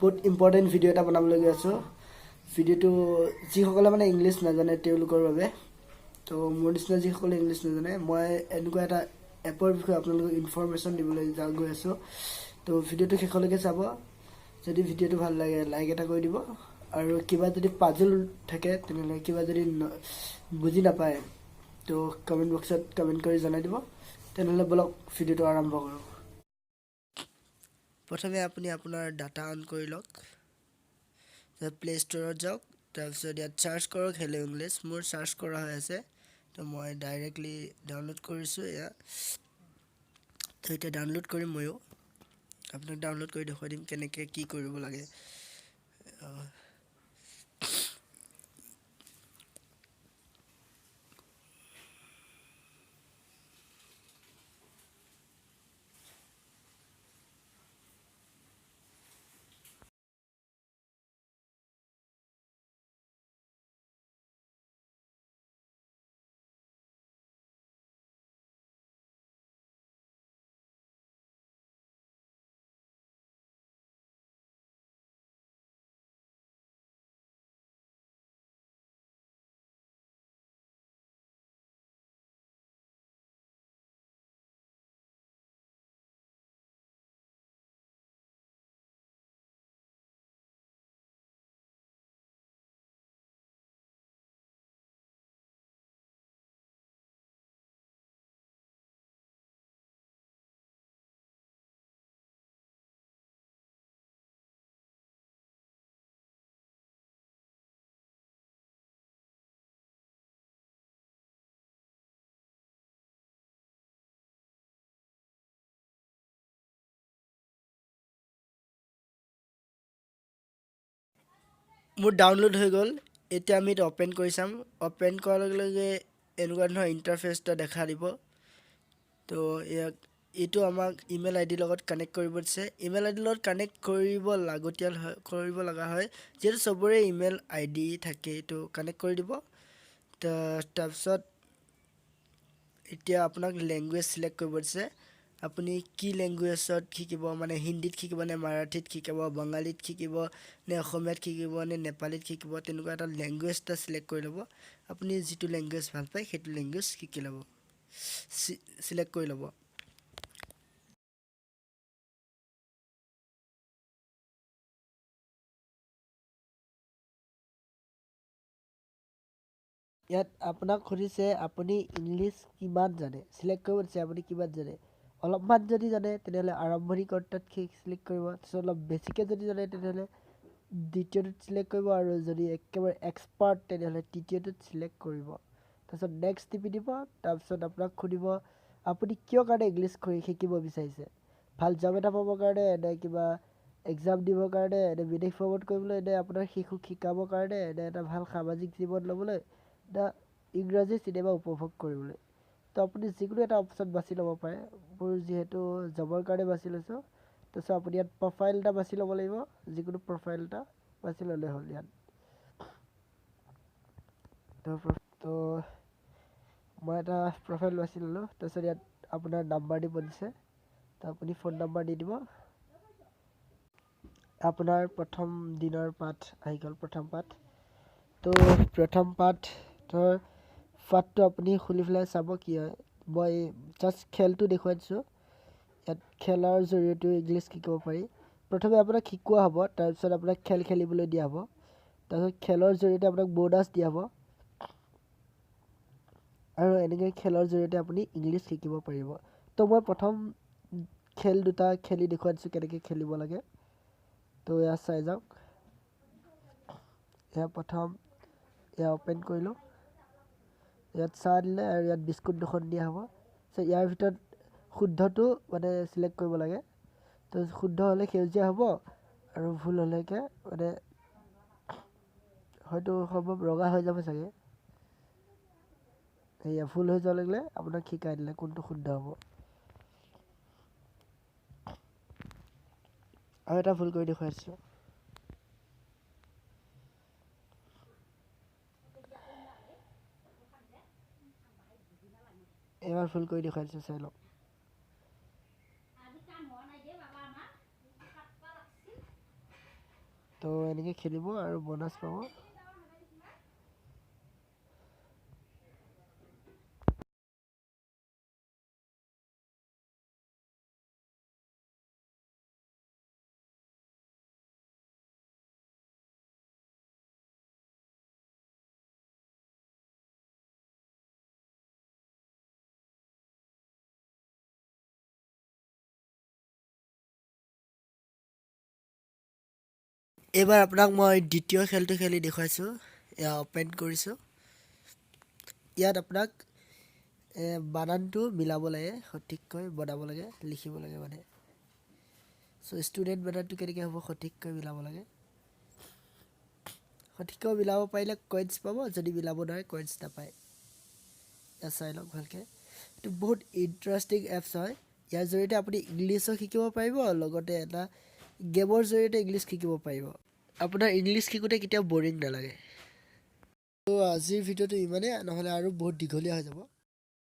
বহুত important video' এটা বনাবলৈ গৈ আছোঁ। ভিডিঅ'টো যিসকলে মানে ইংলিছ নাজানে তেওঁলোকৰ বাবে। তো মোৰ নিচিনা যিসকলে ইংলিছ নাজানে, মই এনেকুৱা এটা এপৰ বিষয়ে আপোনালোকক ইনফৰ্মেশ্যন দিবলৈ গৈ আছোঁ। তো ভিডিঅ'টো শেষলৈকে চাব। যদি ভিডিঅ'টো ভাল লাগে লাইক এটা কৰি দিব, আৰু কিবা যদি পাজল থাকে তেনেহ'লে কিবা যদি বুজি নাপায় তো কমেণ্ট বক্সত কমেণ্ট কৰি জনাই দিব। তেনেহ'লে বলক ভিডিঅ'টো আৰম্ভ কৰোঁ। প্ৰথমে আপুনি আপোনাৰ ডাটা অন কৰি লওক, প্লে ষ্ট'ৰত যাওক, তাৰপিছত ইয়াত চাৰ্চ কৰক হেল্ল' ইংলিছ। মোৰ চাৰ্চ কৰা হৈ আছে, তো মই ডাইৰেক্টলি ডাউনলোড কৰিছোঁ এয়া। তো এতিয়া ডাউনলোড কৰিম ময়ো, আপোনাক ডাউনলোড কৰি দেখুৱাই দিম কেনেকৈ কি কৰিব লাগে। মোৰ ডাউনলোড হৈ গ'ল। এতিয়া আমি এইটো অ'পেন কৰি চাম। অ'পেন কৰাৰ লগে লগে এনেকুৱা ধৰণৰ ইণ্টাৰফেচ এটা দেখা দিব। তো এইটো আমাক ইমেইল আই ডিৰ লগত কানেক্ট কৰিব দিছে। ইমেইল আই ডিৰ লগত কানেক্ট কৰিব লগা হয়, যিহেতু চবৰে ইমেইল আই ডি থাকে, এইটো কানেক্ট কৰি দিব। তাৰপিছত এতিয়া আপোনাক লেংগুৱেজ চিলেক্ট কৰিব দিছে। আপুনি কি লেংগুৱেজত শিকিব, মানে হিন্দীত শিকিব নে মাৰাঠীত শিকিব, বঙালীত শিকিব নে অসমীয়াত শিকিব নে নেপালীত শিকিব, তেনেকুৱা এটা লেংগুৱেজ এটা চিলেক্ট কৰি ল'ব। আপুনি যিটো লেংগুৱেজ ভাল পায় সেইটো লেংগুৱেজ শিকি ল'ব, চিলেক্ট কৰি ল'ব। ইয়াত আপোনাক সুধিছে আপুনি ইংলিছ কিমান জানে, চিলেক্ট কৰিব দিছে আপুনি কিমান জানে। অলপমান যদি জানে তেনেহ'লে আৰম্ভণি কৰ্তাত চিলেক্ট কৰিব। তাৰপিছত অলপ বেছিকৈ যদি জানে তেনেহ'লে দ্বিতীয়টোত চিলেক্ট কৰিব, আৰু যদি একেবাৰে এক্সপাৰ্ট তেনেহ'লে তৃতীয়টোত চিলেক্ট কৰিব। তাৰপিছত নেক্সট টিপি দিব। তাৰপিছত আপোনাক সুধিব আপুনি কিয় কাৰণে ইংলিছ শিকিব বিচাৰিছে। ভাল জব এটা পাবৰ কাৰণে, নে কিবা এক্সাম দিবৰ কাৰণে, নে বিদেশ ভ্ৰমণ কৰিবলৈ, নে আপোনাৰ শিশুক শিকাবৰ কাৰণে, নে এটা ভাল সামাজিক জীৱন ল'বলৈ, নে ইংৰাজী চিনেমা উপভোগ কৰিবলৈ। তো আপুনি যিকোনো এটা অপশ্যন বাছি ল'ব পাৰে। মোৰ যিহেতু জবৰ কাৰণে বাছি লৈছোঁ, তাৰপিছত আপুনি ইয়াত প্ৰফাইল এটা বাছি ল'ব লাগিব। যিকোনো প্ৰফাইল এটা বাছি ল'লে হ'ল ইয়াত। তো মই এটা প্ৰফাইল বাছি ল'লোঁ। তাৰপিছত ইয়াত আপোনাৰ নাম্বাৰ দিব দিছে, তো আপুনি ফোন নাম্বাৰ দি দিব। আপোনাৰ প্ৰথম দিনৰ পাঠ আহি গ'ল, প্ৰথম পাঠ। তো প্ৰথম পাঠৰ আপুনি খুলি পেলাই চাব কি হয়। মই জাষ্ট খেলটো দেখুৱাই দিছোঁ। ইয়াত খেলৰ জৰিয়তেও ইংলিছ শিকিব পাৰি। প্ৰথমে আপোনাক শিকোৱা হ'ব, তাৰপিছত আপোনাক খেল খেলিবলৈ দিয়া হ'ব। তাৰপিছত খেলৰ জৰিয়তে আপোনাক বোনাছ দিয়া হ'ব, আৰু এনেকৈ খেলৰ জৰিয়তে আপুনি ইংলিছ শিকিব পাৰিব। তো মই প্ৰথম খেল দুটা খেলি দেখুৱাই দিছোঁ কেনেকৈ খেলিব লাগে। তো এয়া চাই যাওক। এয়া প্ৰথম এয়া অ'পেন কৰিলোঁ। ইয়াত চাহ দিলে আৰু ইয়াত বিস্কুট দুখন দিয়া হ'ব। ইয়াৰ ভিতৰত শুদ্ধটো মানে চিলেক্ট কৰিব লাগে। তো শুদ্ধ হ'লে সেউজীয়া হ'ব, আৰু ভুল হ'লেকে মানে হয়তো সম্ভৱ ৰঙা হৈ যাব চাগে। সেয়া ভুল হৈ যোৱাৰ লগে আপোনাক শিকাই দিলে কোনটো শুদ্ধ হ'ব। আৰু এটা ভুল কৰি দেখুৱাই দিছোঁ। এবাৰ ভুল কৰি দেখুৱাই দিছোঁ, চাই লওক। তো এনেকৈ খেলিব আৰু বনাছ পাব। এইবাৰ আপোনাক মই দ্বিতীয় খেলটো খেলি দেখুৱাইছোঁ। এয়া অপেন কৰিছোঁ। ইয়াত আপোনাক বানানটো মিলাব লাগে, সঠিককৈ বনাব লাগে, লিখিব লাগে মানে। চ' ষ্টুডেণ্ট বানানটো কেনেকৈ হ'ব সঠিককৈ মিলাব লাগে। সঠিককৈ মিলাব পাৰিলে কইনছ পাব, যদি মিলাব নোৱাৰে কইনছ নাপায়। ইয়াত চাই লওক ভালকৈ। এইটো বহুত ইণ্টাৰেষ্টিং এপছ হয়। ইয়াৰ জৰিয়তে আপুনি ইংলিছো শিকিব পাৰিব, লগতে এটা গেমৰ জৰিয়তে ইংলিছ শিকিব পাৰিব। আপোনাৰ ইংলিছ শিকোঁতে কেতিয়াও বৰিং নালাগে। ত' আজিৰ ভিডিঅ'টো ইমানেই, নহ'লে আৰু বহুত দীঘলীয়া হৈ যাব।